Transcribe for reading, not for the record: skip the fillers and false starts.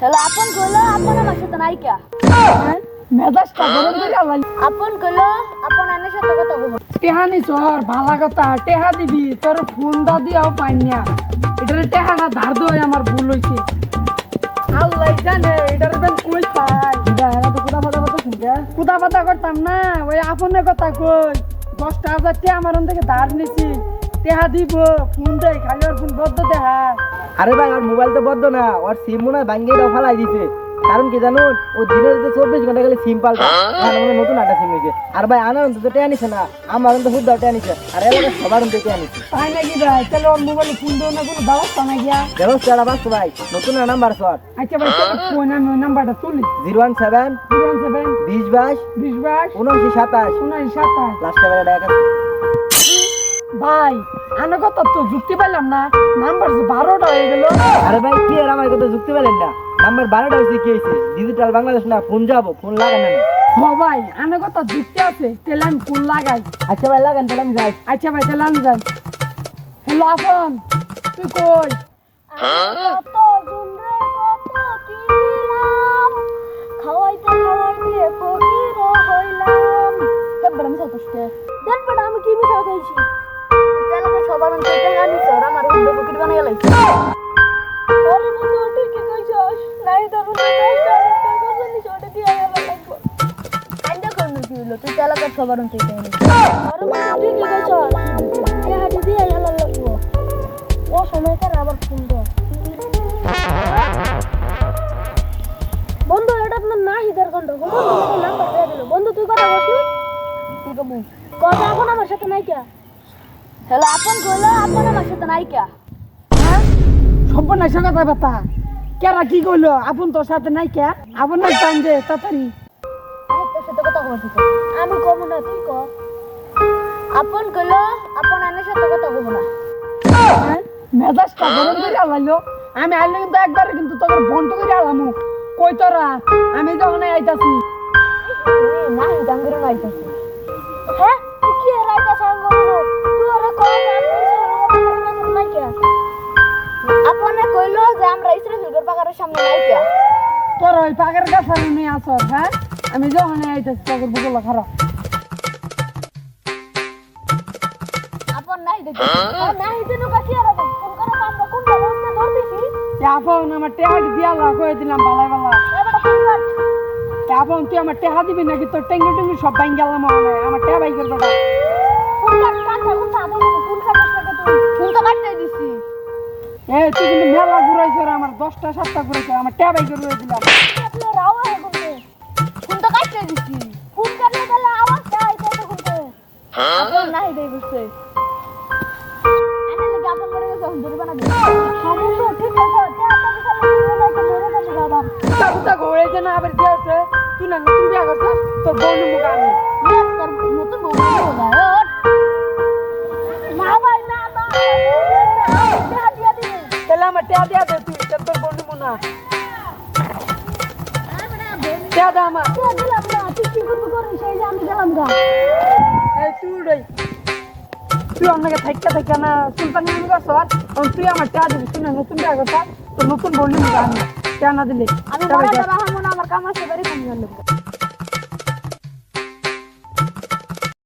hello আপন কইলো আপন আমার সাথে নাই কে মেজাজটা গরম করে আলাই আপন কইলো আপন আনের সাথে কথা বলবো টেহানি চর ভালা কথা টেহা দিবি তোর ফোন দা দিয়াও পাইনিয়া এটারে টেহাটা ধার দই আমার ভুল হইছে আল্লাহ জানে এটারে বেন কই পাই এটা এরা তো কুদা পাতা করতাম না ওই আপনের কথা কই 10,000 টাকা আমার থেকে ধার নিছি টেহা দিব ফোন দেই খালি ওর ফোন বদ্ধ দেহা আরে ভাই ওর মোবাইল তো বদ্ধ না ওর সিম মনে হয় ভাঙ্গিয়ে দাও ফালাই দিছে কারণ কি জানুন ও দিনের 24 ঘন্টা গেলে সিম পাল্টা মানে নতুন একটা সিম হয়েছে আর ভাই আনার তো টেয়া নিছে না আমার তো হুদ্দা টেয়া নিছে আর এলাকা সবার টেয়া নিছে তাই নাকি ভাই তাহলে ওর মোবাইলে ফোন দেও না কোনো ব্যবস্থা নাই গিয়া ব্যবস্থা বাস্তব ভাই নতুন নাম্বার সর আচ্ছা ভাই ফোন আমি ওই নাম্বারটা তুলি 017 20 22 79 27 লাস্টে বেলা দেখা ভাই আনা কথা তো যুক্তি পাইলাম না নাম্বার 12টা হয়ে গেল আরে ভাই কি আর আমার কথা যুক্তি পেলেন না নাম্বার 12টা হয়েছে কি হয়েছে ডিজিটাল বাংলাদেশ না ফোন যাবো ফোন লাগান না ও ভাই আনা কথা যুক্তি আছে তাহলে আমি ফোন লাগাই আচ্ছা ভাই লাগান তাহলে আমি যাই আচ্ছা ভাই তাহলে আমি যাই হ্যালো আপন তুই কই কত গুনরে কত কিলাম খাওয়াইতে খাওয়াইতে ফকির হইলাম দেবড় আমি সাথে দেবড় আমি কি মিঠা খাইছি তেলকে সবার অন্তর থেকে আনি স্যার আমার উদ্দ ফকির বানাই লাইছে আরে বন্ধু ঠিকই কইছস নাই ধরু না দশটা কথা নি ছোটে দিয়া গেল লাগবো কান্দা করন কি হলো তুই তেলকে সবার অন্তর থেকে আনি আরে বন্ধু ঠিকই কইছস এ হাড়ি দিয়া গেল লাগবো ও সময়কার আবার ফোন দাও বন্ধু এটা আপনার না হিদার কন্ড নাম্বার দিয়ে দিল বন্ধু তুই কথা বসলি তুই কবু কথা এখন আমার সাথে নাই কে হ্যালো আপন কইলো আপন আমার সাথে নাই কে হ্যাঁ সম্পূর্ণ কথা বাতা কেরা কি কইলো আপন তোর সাথে নাই কে আপন নাই টাইম দে তাড়াতাড়ি তোর সাথে কথা বলছি তো আমি কব না তুই ক আপন কইলো আপন আনের সাথে কথা বলবো না হ্যাঁ মেজাজটা গরম করে আলাইলো আমি আইলে কিন্তু একবার কিন্তু তোকে বন্ধ করে আলামু কই তোরা আমি যখন আইতাছি না ডাঙ্গরে নাইতাছে হ্যাঁ তুই কি রাইতা সঙ্গ বলো তুই ওরে কই আমি নাই কে আপনে কইলো যে আমরা ইসরাফিলগর পাকারের সামনে নাই কে তোর ওই পাগের কাছে আমি আসর হ্যাঁ আমি যখন আইতাছি তোকে বুঝলো খারাপ আপন নাই দেখি নাই দিনু কা কি আর ফোন করে আমরা কোন বন্ধে ধর দিছি আপন আমার টেহাট দিয়া লাগো দিলাম বালাই বালা এবারে ফোন কর আপন তুই আমার টেহা দিবি নাকি তোর টেঙ্গি টেঙ্গি সব বাইন গেলাম আমার টেহা বাই করবে না ফোন কাট আপন ফোন কাটছ না তুই ফোন তো কাটতে দিছি এই তুই কিন্তু মেলা ঘুরাইছ আমার 10টা 7টা ঘুরাইছ আমার টেহা বাই করবে দিলাম আপনি রাও হে কোনতে ফোন তো কাটতে দিছি ফোন কাটলে তাহলে আওয়াজ চাই কত কোনতে আপন নাই দেই বসে আনে লাগি আপন করে গেছে হুন ধরে বানা দে সমস্ত ঠিক আছে তে আপন সালে নাই কে ধরে না বাবা তাকুতা ঘুরাইছে না আবার দিয়েছে তুই না নতুন বিয়া করছিস তোর বোন মুখ আমি তোর নতুন বউ হলো না ভাই না দিয়া দিবি তাহলে আমার টেহা দিয়া দে তুই তোর বোন মুখ না টেহা দে আমার দিলাম না তুই কি করবি করে সেই যে আমি গেলাম গা এই তুই অন্যকে থাইকা না সুলতানি আমি করছস তুই আমার টেহা দিবি তুই না নতুন বিয়া করছিস তোর নতুন বোন মুখ আমি টেহা না দিলে আমি বড় বড় হামনা আমার কাম আছে বাড়ি কম গেল